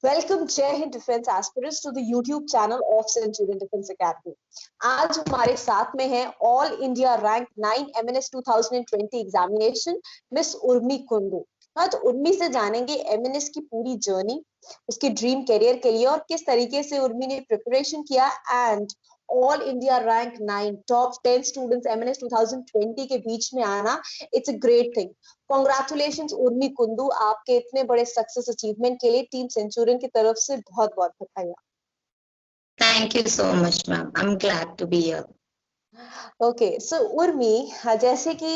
Welcome Jai Hind Defense Aspirants to the YouTube channel of Centurion Defense Academy. आज हमारे साथ में है All India Rank 9 MNS 2020 examination miss Urmi Kundu. आज उर्मी से जानेंगे MNS की पूरी जर्नी, उसके ड्रीम करियर के लिए और किस तरीके से उर्मी ने प्रिपरेशन किया and all India rank 9 top 10 students MNS 2020 के बीच में आना, it's a great thing. Congratulations Urmi Kundu, आपके इतने बड़े सक्सेस अचीवमेंट के लिए टीम सेंचुरियन की तरफ से बहुत बहुत बधाई। Thank you so much, ma'am. I'm glad to be here. Okay so Urmi, जैसे कि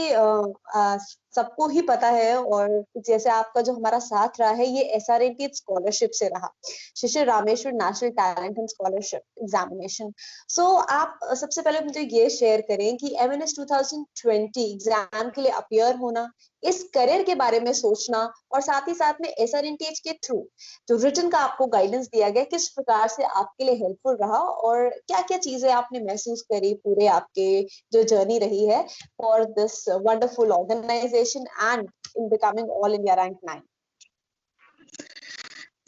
सबको ही पता है और जैसे आपका जो हमारा साथ रहा है ये SRNT स्कॉलरशिप से रहा, Shri Rameshwar national talent and scholarship examination. So आप सबसे पहले मुझे ये शेयर करें कि MNS 2020 एग्जाम के लिए अपीयर होना, इस करियर के बारे में सोचना और साथ ही साथ में SRNT के थ्रू जो रिटन का आपको गाइडेंस दिया गया, किस प्रकार से आपके लिए हेल्पफुल रहा और क्या क्या चीजें आपने महसूस करी पूरे आपके जो जर्नी रही है for this wonderful organisation and in becoming all India rank 9।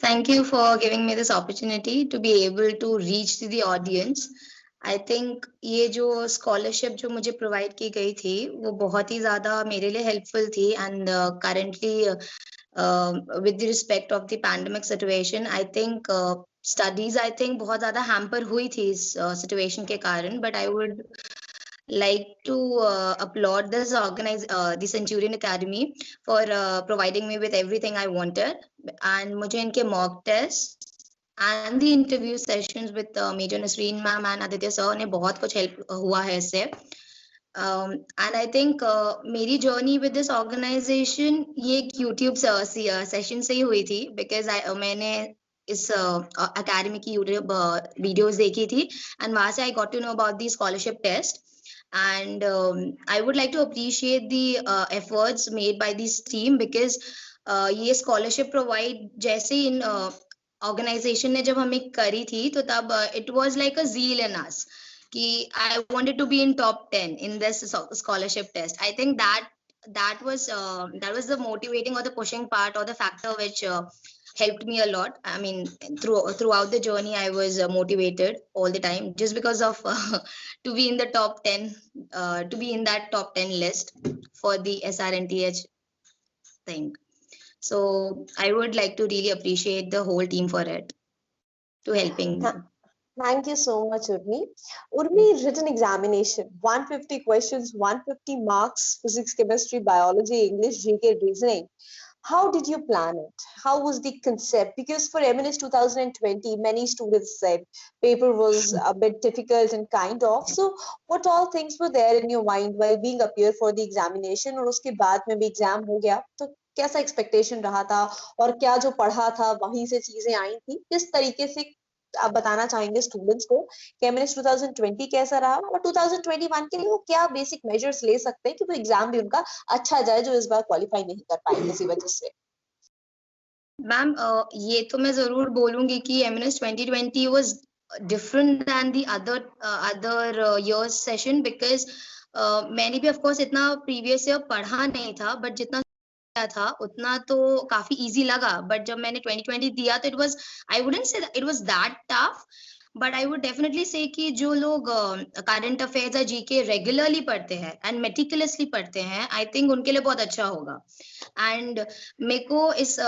Thank you for giving me this opportunity to be able to reach to the audience. I think ये जो स्कॉलरशिप जो मुझे प्रोवाइड की गई थी वो बहुत ही ज्यादा मेरे लिए हेल्पफुल थी and currently with the respect of the pandemic situation, I think studies I think बहुत ज्यादा hamper हुई थी इस situation के कारण, but I would like to applaud this the Centurion Academy for providing me with everything I wanted, and मुझे इनके mock test and the interview sessions with Major Nasreen ma'am and Aditya sir ने बहुत कुछ help हुआ है इससे। and I think मेरी journey with this organization ये एक YouTube session से ही हुई थी, because मैंने इस academy की YouTube videos देखी थी and वहाँ से I got to know about the scholarship test. And I would like to appreciate the efforts made by this team, because ये scholarship provide जैसे इन organization ने जब हमें करी थी तो तब it was like a zeal in us कि I wanted to be in top 10 in this scholarship test. I think that was the motivating or the pushing part or the factor which helped me a lot. I mean, throughout the journey, I was motivated all the time just because of to be in the top 10, to be in that top 10 list for the SRNTH thing. So I would like to really appreciate the whole team for it, to helping me. Thank you so much, Urmi. Urmi, written examination, 150 questions, 150 marks, physics, chemistry, biology, English, GK, reasoning. How did you plan it? How was the concept? Because for MNS 2020, many students said paper was a bit difficult and kind of. So what all things were there in your mind while being appeared for the examination? और उसके बाद में भी exam हो गया तो कैसा expectation रहा था और क्या जो पढ़ा था वहीं से चीजें आई थी, किस तरीके से आप बताना चाहेंगे स्टूडेंट्स को कि MNS 2020 कैसा रहा और 2021 के लिए वो क्या बेसिक मेजर्स ले सकते हैं कि वो एग्जाम भी उनका अच्छा जाए जो इस बार क्वालिफाई नहीं कर पाए किसी वजह से। मैम ये तो मैं जरूर बोलूंगी कि MNS 2020 was different than the other years session, because मैंने भी of course इतना previous year पढ़ा नहीं था, but जितना था उतना तो काफी इजी लगा। बट जब मैंने 2020 दिया तो I wouldn't say that it was that tough, but I would definitely say कि जो लोग current affairs या GK रेगुलरली पढ़ते हैं एंड मेटिकुलसली पढ़ते हैं, आई थिंक उनके लिए बहुत अच्छा होगा। एंड मेरे को इस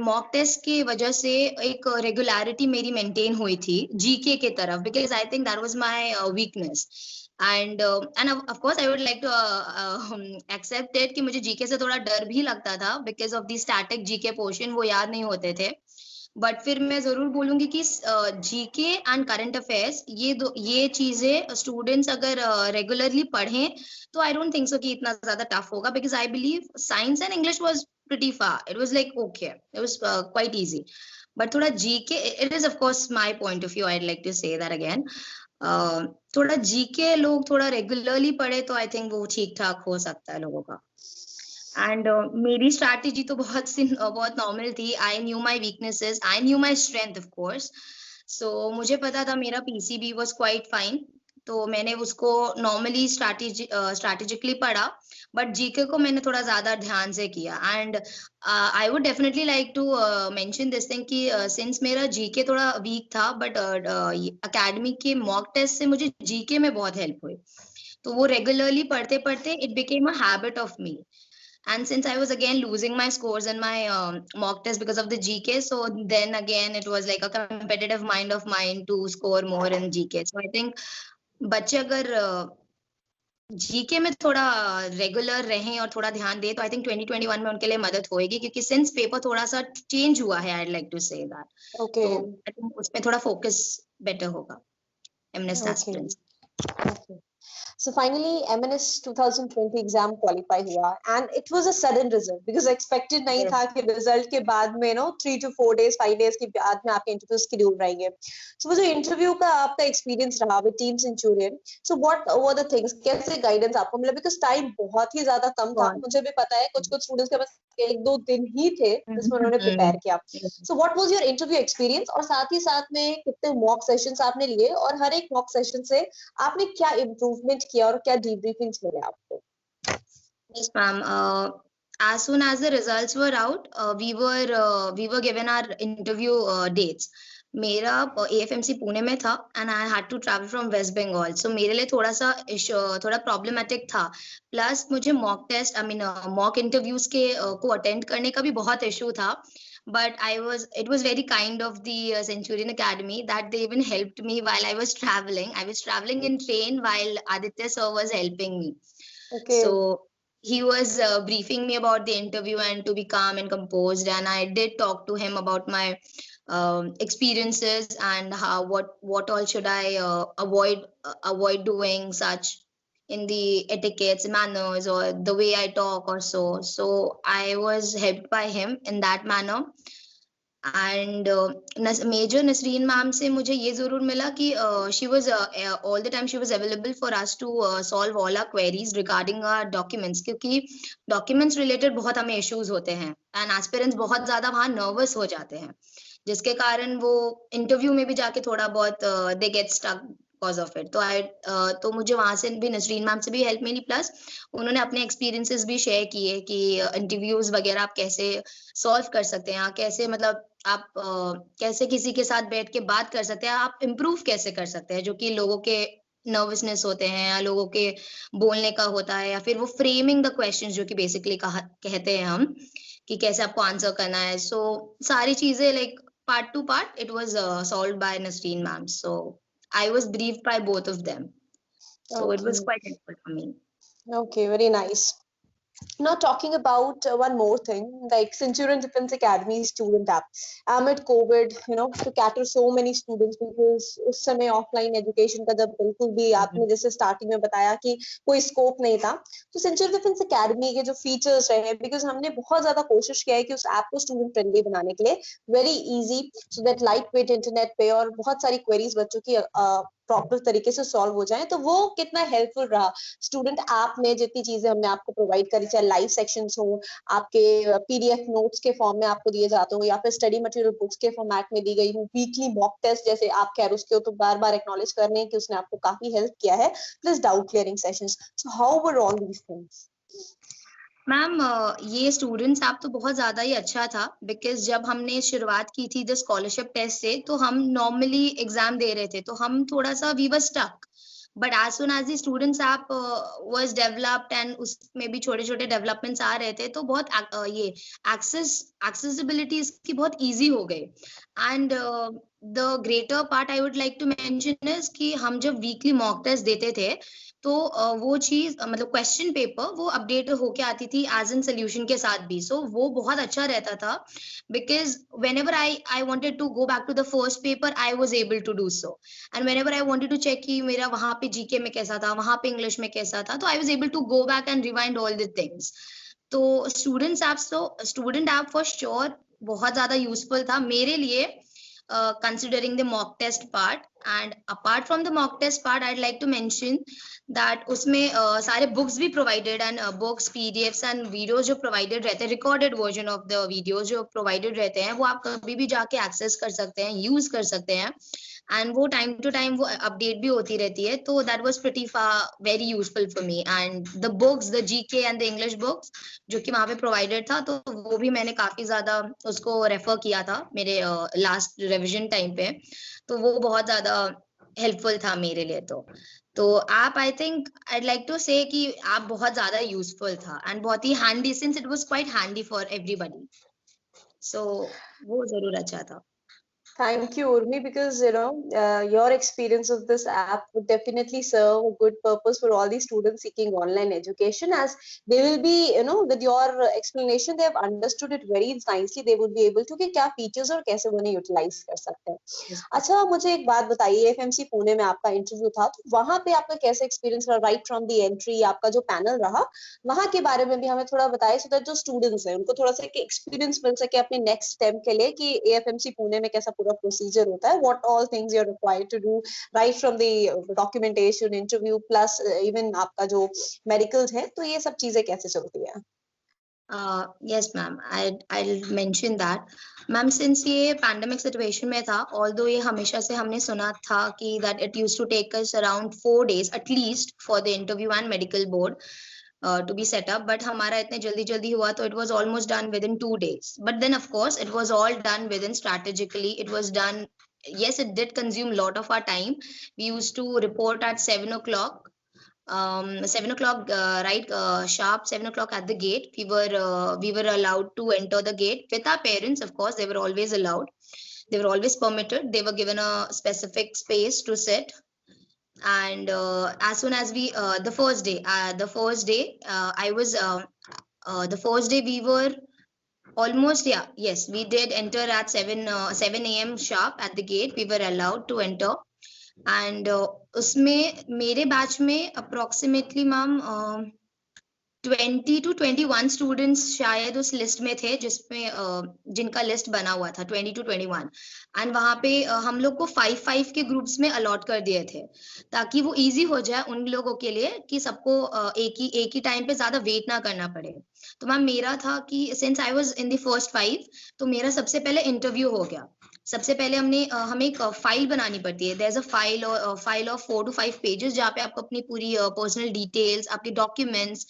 मॉक टेस्ट की वजह से एक रेगुलरिटी मेरी मेंटेन हुई थी GK के तरफ, because I think that was my weakness. and of course I would like to accept it कि मुझे GK से थोड़ा डर भी लगता था because of the static GK portion, वो याद नहीं होते थे। बट फिर मैं जरूर बोलूंगी कि GK एंड करंट अफेयर्स ये चीजें स्टूडेंट्स अगर रेगुलरली पढ़ें तो आई डोंट थिंक सो कि इतना ज्यादा टफ होगा, because I believe science and English was pretty far, it was like okay, it was quite easy. But थोड़ा GK, it is of course my point of view, I like to say that again, थोड़ा GK लोग थोड़ा regularly पढ़े तो I think वो ठीक ठाक हो सकता है लोगों का। एंड मेरी स्ट्रैटेजी तो बहुत नॉर्मल थी। I knew my weaknesses, I knew my strength of course. So मुझे पता था मेरा PCB वाज क्वाइट फाइन, तो मैंने उसको नॉर्मली स्ट्रैटेजिकली पढ़ा, बट जीके को मैंने थोड़ा ज्यादा ध्यान से किया। And I would definitely like to mention this thing कि सिंस मेरा जीके थोड़ा वीक था, बट एकेडमी के मॉक टेस्ट से मुझे जीके में बहुत हेल्प हुई। तो वो रेगुलरली पढ़ते पढ़ते it became a habit of me. And since I was again losing my scores in my mock test because of the GK, so then again it was like a competitive mind of mine to score more in GK. So I think बच्चे अगर GK में थोड़ा regular रहें और थोड़ा ध्यान दें तो आई थिंक 2021 में उनके लिए मदद होएगी, क्योंकि सिंस पेपर थोड़ा सा चेंज हुआ है, I like to say that. Okay. तो आई थिंक उसमें थोड़ा फोकस बेटर होगा MNS Okay. Aspirants. Okay. So finally, MNS 2020 exam qualify हुआ and it was a sudden result because expected नहीं था कि result के बाद में 3 to 4 days 5 days के बाद में आपके interview schedule रहेंगे। So वो जो interview का आपका experience रहा with team Centurion, so what were the things, कैसे guidance आपको मिला, because time बहुत ही ज्यादा कम था, मुझे भी पता है कुछ students के पास 1-2 दिन ही थे जिसमें उन्होंने prepare किया। So what was your interview experience और साथ ही साथ में कितने mock sessions आपने लिए और हर एक mock session से आपने क्या इम्प्रूवमेंट किया और क्या डीब्रीफिंग्स मिले आपको? Yes, ma'am. As soon as the results were out, we were given our interview dates. मेरा AFMC पुणे में था and I had to travel from West Bengal. So मेरे लिए थोड़ा प्रॉब्लमेटिक था। प्लस मुझे मॉक टेस्ट मॉक इंटरव्यूज के को अटेंड करने का भी बहुत इशू था। But it was very kind of the Centurion Academy that they even helped me while I was traveling. I was traveling in train while Aditya sir was helping me. Okay. So he was briefing me about the interview and to be calm and composed. And I did talk to him about my experiences and what all should I avoid doing such in the etiquettes, manners, or the way I talk or so. So I was helped by him in that manner. And major Nasreen ma'am से मुझे ये जरूर मिला कि she was all the time she was available for us to solve all our queries regarding our documents, क्योंकि documents related बहुत हमें issues होते हैं एंड एस्पिरेंट्स बहुत ज्यादा वहां नर्वस हो जाते हैं, जिसके कारण वो इंटरव्यू में भी जाके थोड़ा बहुत they get stuck because of it. तो मुझे वहां से भी नसरीन मैम से भी हेल्प मिली, प्लस उन्होंने अपने एक्सपीरियंसेस भी शेयर किए कि इंटरव्यूज वगैरह आप कैसे सॉल्व कर सकते हैं, कैसे मतलब आप कैसे किसी के साथ बैठ के बात कर सकते हैं, आप इम्प्रूव कैसे कर सकते हैं, जो कि लोगों के नर्वसनेस होते हैं या लोगों के बोलने का होता है, या फिर वो फ्रेमिंग द क्वेश्चंस जो कि बेसिकली कहते हैं हम कि कैसे आपको आंसर करना है। सो सारी चीजें like part to part it was solved by Nasreen ma'am, so I was briefed by both of them. So Okay. it was quite helpful for me. Okay, very nice. Now talking about one more thing, like Centurion Defense Academy student app. Amid COVID, to cater so many students because उस समय offline education का जब बिल्कुल भी आपने जैसे starting में बताया कि कोई स्कोप नहीं था, तो सेंचुरियन डिफेंस एकेडमी के जो फीचर्स रहे, बिकॉज हमने बहुत ज्यादा कोशिश किया है कि उस ऐप को स्टूडेंट फ्रेंडली बनाने के लिए, very easy so that light weight internet पे और बहुत सारी क्वेरीज बच्चों की प्रॉपर तरीके से सॉल्व हो जाए। तो वो कितना हेल्पफुल रहा स्टूडेंट ऐप में, जितनी चीजें हमने आपको प्रोवाइड करी, चाहे लाइव सेक्शंस हो, आपके पीडीएफ नोट्स के फॉर्म में आपको दिए जाते हो, या फिर स्टडी मटेरियल बुक्स के फॉर्मेट में दी गई हो, वीकली मॉक टेस्ट जैसे आप कह रहे हो, उसके तो बार बार एक्नॉलेज करने हैं कि उसने आपको काफी हेल्प किया है, plus doubt clearing sessions. So how were all these things? Ma'am ये स्टूडेंट्स ऐप तो बहुत ज्यादा ही अच्छा था, बिकॉज जब हमने शुरुआत की थी द स्कॉलरशिप टेस्ट से, तो हम नॉर्मली एग्जाम दे रहे थे, तो हम थोड़ा सा we were stuck, but as soon as the students app was developed and उसमें भी छोटे छोटे डेवलपमेंट्स आ रहे थे, तो बहुत ये एक्सेसिबिलिटी इसकी बहुत इजी हो गई। And the greater part I would like to mention is कि हम जब वीकली मॉक टेस्ट देते थे, तो वो चीज मतलब क्वेश्चन पेपर वो अपडेट होके आती थी एज एन सोल्यूशन के साथ भी, सो वो बहुत अच्छा रहता था, because whenever I wanted to go back to the first paper I was able to do so, and whenever I wanted to check कि मेरा वहां पे जीके में कैसा था, वहां पे इंग्लिश में कैसा था, तो I was able to go back and rewind all the things. तो स्टूडेंट ऐप फॉर श्योर बहुत ज्यादा यूजफुल था मेरे लिए, considering the mock test part, And apart from the mock test part, I'd like to mention that उसमें सारे books भी provided and books, PDFs and videos जो provided रहते हैं, recorded version of the videos जो provided रहते हैं, वो आप कभी भी जाके access कर सकते हैं, use कर सकते हैं, and वो time to time वो update भी होती रहती है, तो that was pretty very useful for me. And the books, the GK and the English books जो कि वहाँ पे provided था, तो वो भी मैंने काफी ज्यादा उसको refer किया था मेरे last revision time पे, तो वो बहुत ज्यादा हेल्पफुल था मेरे लिए। तो आप, I think I'd like to say कि आप बहुत ज्यादा यूजफुल था एंड बहुत ही handy, since it was quite handy for everybody, so वो जरूर अच्छा था। Thank you, Urmi, because your experience of this app would definitely serve a good purpose for all the students seeking online education, as they will be, with your explanation, they have understood it very nicely. They would be able to कि क्या features और कैसे वो उन्हें utilize कर सकते हैं। अच्छा, मुझे एक बात बताइए, एफएमसी पुणे में आपका इंटरव्यू था, तो वहां पे आपका कैसा एक्सपीरियंस रहा? राइट फ्रॉम द एंट्री आपका जो पैनल रहा, वहां के बारे में भी हमें थोड़ा बताइए, सो दैट जो स्टूडेंट्स हैं उनको थोड़ा सा एक्सपीरियंस मिल सके अपने नेक्स्ट स्टेप के लिए कि एएफएमसी पुणे में कैसा पूरा प्रोसीजर होता है, what all things you are required to do right from the documentation, interview plus even आपका जो मेडिकल्स है, तो ये सब चीजें कैसे चलती है? Yes, ma'am. I'll mention that. Ma'am, since ये पैंडेमिक सिचुएशन में था, ऑल्दो ये हमेशा से हमने सुना था कि that it used to take us around 4 days at least for the interview and medical board to be set up, but हमारा इतने जल्दी हुआ, तो it was almost done within 2 days. But then of course it was all done within strategically. It was done, yes, it did consume a lot of our time. We used to report at 7 o'clock, 7 o'clock, right, sharp 7 o'clock at the gate. We were allowed to enter the gate with our parents. Of course, they were always allowed, they were always permitted, they were given a specific space to sit. And as soon as we the first day I was the first day we were almost, yeah, yes, we did enter at 7 a.m. sharp at the gate. We were allowed to enter. And उसमें मेरे batch में approximately ma'am 20 to 21 students शायद उस list में थे, जिसमें जिनका list बना हुआ था 20 to 21, एंड वहां पे हम लोग को 5 के ग्रुप्स में अलॉट कर दिए थे, ताकि वो इजी हो जाए उन लोगों के लिए कि सबको एक ही टाइम पे ज्यादा वेट ना करना पड़े। तो मैम मेरा था कि since I was in the first 5, तो मेरा सबसे पहले इंटरव्यू हो गया। सबसे पहले हमें एक फाइल बनानी पड़ती है, there is a file of 4 to 5 pages, जहाँ पे आपको अपनी पूरी पर्सनल डिटेल्स, आपके डॉक्यूमेंट्स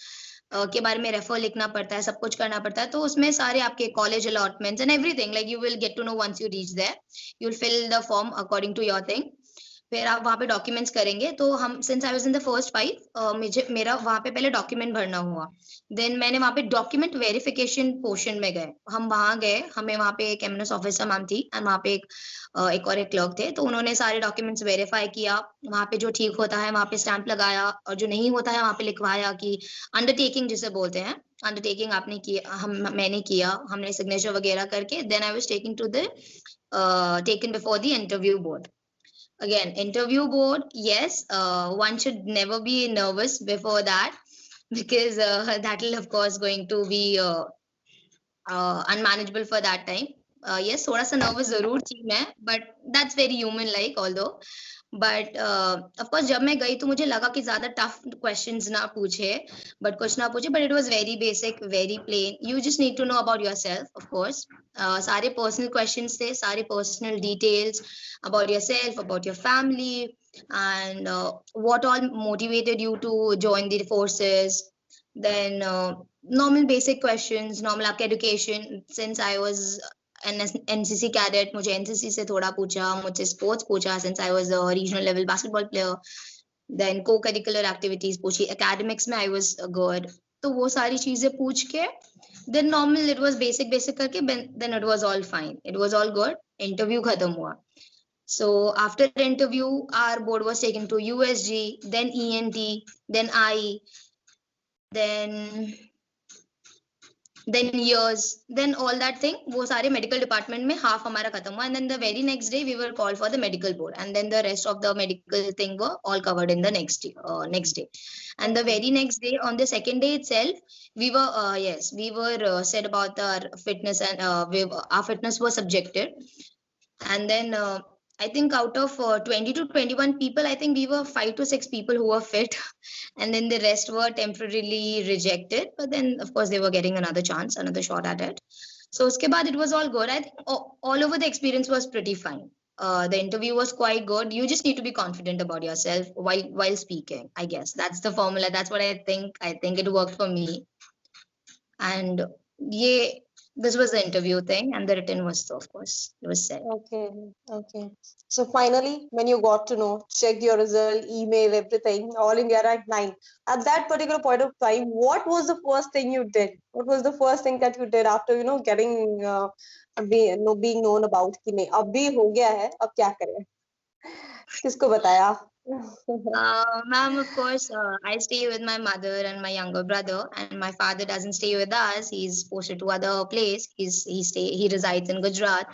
के बारे में रेफर लिखना पड़ता है, सब कुछ करना पड़ता है। तो उसमें सारे आपके college allotments and everything, like you will get to know once you reach there, you will fill the form according to your thing. फिर आप वहाँ पे डॉक्यूमेंट्स करेंगे। तो हम, since I was in the first 5, मेरा वहाँ पे पहले डॉक्यूमेंट भरना हुआ। देन मैंने वहाँ पे डॉक्यूमेंट वेरिफिकेशन पोर्शन में गए, हम वहाँ गए, हमें वहाँ पे एक MNS ऑफिसर मैम थी एंड वहाँ पे एक और एक क्लर्क थे, तो उन्होंने सारे डॉक्यूमेंट्स वेरीफाई किया। वहाँ पे जो ठीक होता है वहाँ पे स्टैंप लगाया, और जो नहीं होता है वहाँ पे लिखवाया कि अंडरटेकिंग जिसे बोलते हैं, अंडरटेकिंग आपने किया, मैंने किया, हमने सिग्नेचर वगैरह करके then I was taken before the interview board. Again, interview board, yes, one should never be nervous before that, because that will of course going to be unmanageable for that time. Yes, थोड़ा सा nervous जरूर थी मैं, but that's very human like, although, but of course जब मैं गई तो मुझे लगा कि ज्यादा tough questions ना पूछे, but कुछ ना पूछे, but it was very basic, very plain. You just need to know about yourself, of course. सारे personal questions थे, सारे personal details about yourself, about your family, and what all motivated you to join the forces. Then normal basic questions, normal आपके education, since I was NCC cadet, मुझे NCC से थोड़ा पूछा, मुझसे sports पूछा, since I was a regional level basketball player. Then co-curricular activities पूछी, academics में I was good. तो वो सारी चीजें पूछ के then normal it was basic करके then it was all fine, it was all good. Interview खत्म हुआ. So after the interview, our board was taken to USG, then ENT, then I, then years, then all that thing, वो सारे medical department में half हमारा खत्म हुआ, and then the very next day we were called for the medical board, and then the rest of the medical thing were all covered in the next day. And the very next day, on the second day itself, we were said about our fitness, and our fitness was subjected. And then I think out of 20 to 21 people, I think we were 5 to 6 people who were fit, and then the rest were temporarily rejected. But then, of course, they were getting another chance, another shot at it. So, uske baad, it was all good. I think all over the experience was pretty fine. The interview was quite good. You just need to be confident about yourself while speaking. I guess that's the formula. That's what I think. I think it worked for me. And yeah, this was the interview thing, and the written was, of course, it was set. Okay. So finally, when you got to know, checked your result, email, everything, all India ranked 9. At that particular point of time, what was the first thing you did? What was the first thing that you did after getting being known about कि नहीं अब भी हो गया है अब क्या करें? किसको बताया? Ma'am, of course, I stay with my mother and my younger brother, and my father doesn't stay with us. He's posted to other place. He resides in Gujarat.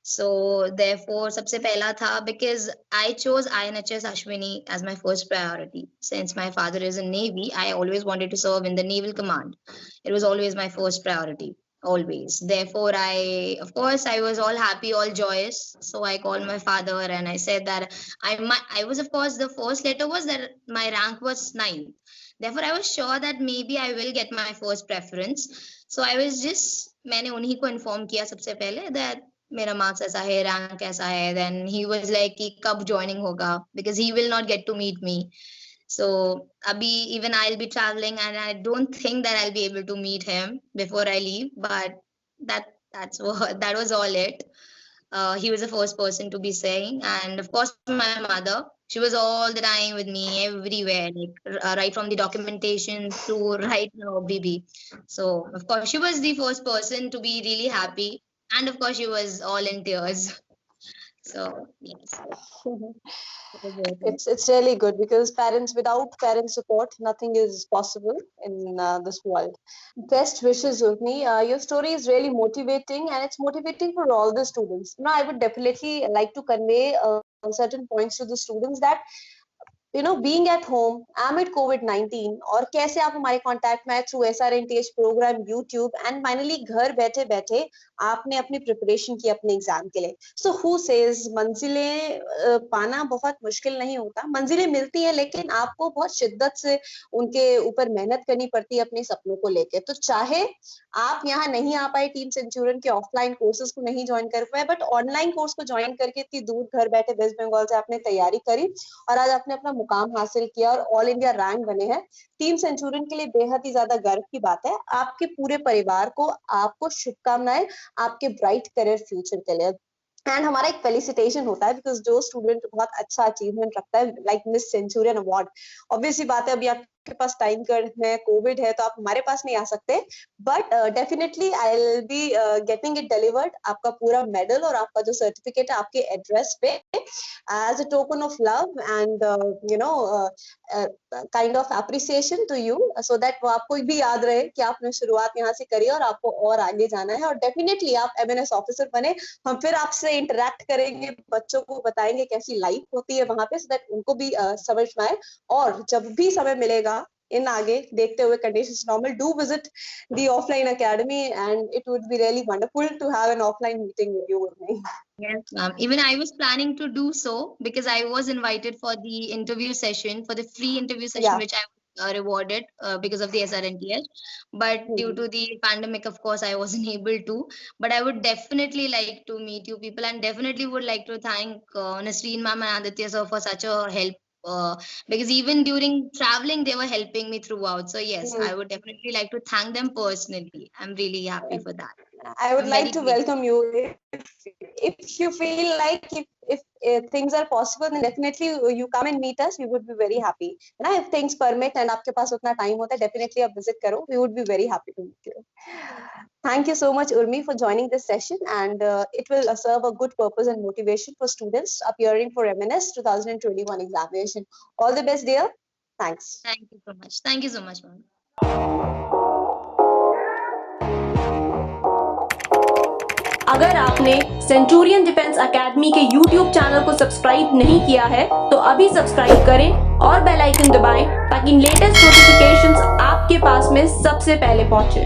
So therefore, सबसे पहला था because I chose INHS Ashwini as my first priority. Since my father is in Navy, I always wanted to serve in the Naval Command. It was always my first priority. Always. Therefore, of course, I was all happy, all joyous. So I called my father and I said that I was, of course, the first letter was that my rank was 9. Therefore, I was sure that maybe I will get my first preference. So I was मैंने उन्हीं को inform किया सबसे पहले that मेरा marks ऐसा है, rank ऐसा है. Then he was like कि कब joining होगा, because he will not get to meet me. So abhi even I'll be traveling and I don't think that I'll be able to meet him before I leave, but that was all it. He was the first person to be saying, and of course my mother, she was all the time with me everywhere, like right from the documentation to right now BB. So of course she was the first person to be really happy, and of course she was all in tears. So yes. It's really good because without parent support, nothing is possible in this world. Best wishes, Urmi. Your story is really motivating, and it's motivating for all the students. I would definitely like to convey certain points to the students that being at home amid COVID-19 और कैसे आप हमारे contact में through SRNTH programme YouTube and finally घर बैठे बैठे आपने अपनी प्रिपरेशन की अपने एग्जाम के लिए. सो हु सेज मंजिलें पाना बहुत मुश्किल नहीं होता, मंजिलें मिलती हैं लेकिन आपको बहुत शिद्दत से उनके ऊपर मेहनत करनी पड़ती है अपने सपनों को लेके. तो चाहे आप यहाँ नहीं आ पाए, टीम सेंचुरियन के ऑफलाइन कोर्सेज को नहीं ज्वाइन कर पाए, बट ऑनलाइन कोर्स को ज्वाइन करके इतनी दूर घर बैठे वेस्ट बंगाल से आपने तैयारी करी और आज आपने अपना मुकाम हासिल किया और ऑल इंडिया रैंक बने हैं. टीम सेंचुरियन के लिए बेहद ही ज्यादा गर्व की बात है. आपके पूरे परिवार को आपको शुभकामनाएं आपके ब्राइट करियर फ्यूचर के लिए. एंड हमारा एक फेलिसिटेशन होता है बिकॉज जो स्टूडेंट बहुत अच्छा अचीवमेंट रखता है like miss Centurion award, obviously बात है अभी आपके पास टाइम कट है, कोविड है तो आप हमारे पास नहीं आ सकते, but definitely I will be getting it delivered. आपका पूरा मेडल और आपका जो सर्टिफिकेट है आपके एड्रेस पे as a token of love and kind of appreciation to you, so that वो आपको भी याद रहे कि आपने शुरुआत यहाँ से करी और आपको और आगे जाना है. और डेफिनेटली आप MNS ऑफिसर बने, हम फिर आपसे इंटरेक्ट करेंगे, बच्चों को बताएंगे कैसी लाइफ होती है वहां पे, सो दैट उनको भी समझ में आए. और जब भी समय मिलेगा इन आगे देखते हुए conditions normal, do visit the offline academy and it would be really wonderful to have an offline meeting with you. Yes, ma'am. Even I was planning to do so because I was invited for the interview session, for the free interview session, which I was rewarded because of the SRNTH. But due to the pandemic, of course, I wasn't able to. But I would definitely like to meet you people, and definitely would like to thank Nasreen ma'am and Aditya sir for such a help. Because even during traveling, they were helping me throughout. So yes, I would definitely like to thank them personally. I'm really happy for that. I would like to welcome you. If you feel like if things are possible, then definitely you come and meet us. We would be very happy. And if things permit and आपके पास उतना time होता है, definitely आप visit करो. We would be very happy to meet you. Thank you so much, Urmi, for joining this session, and it will serve a good purpose and motivation for students appearing for MNS 2021 examination. All the best, dear. Thanks. Thank you so much. Thank you so much, ma'am. अगर आपने Centurion defence academy के YouTube channel को subscribe नहीं किया है तो अभी subscribe करें और बेल आइकन दबाएं ताकि लेटेस्ट नोटिफिकेशंस आपके पास में सबसे पहले पहुंचे.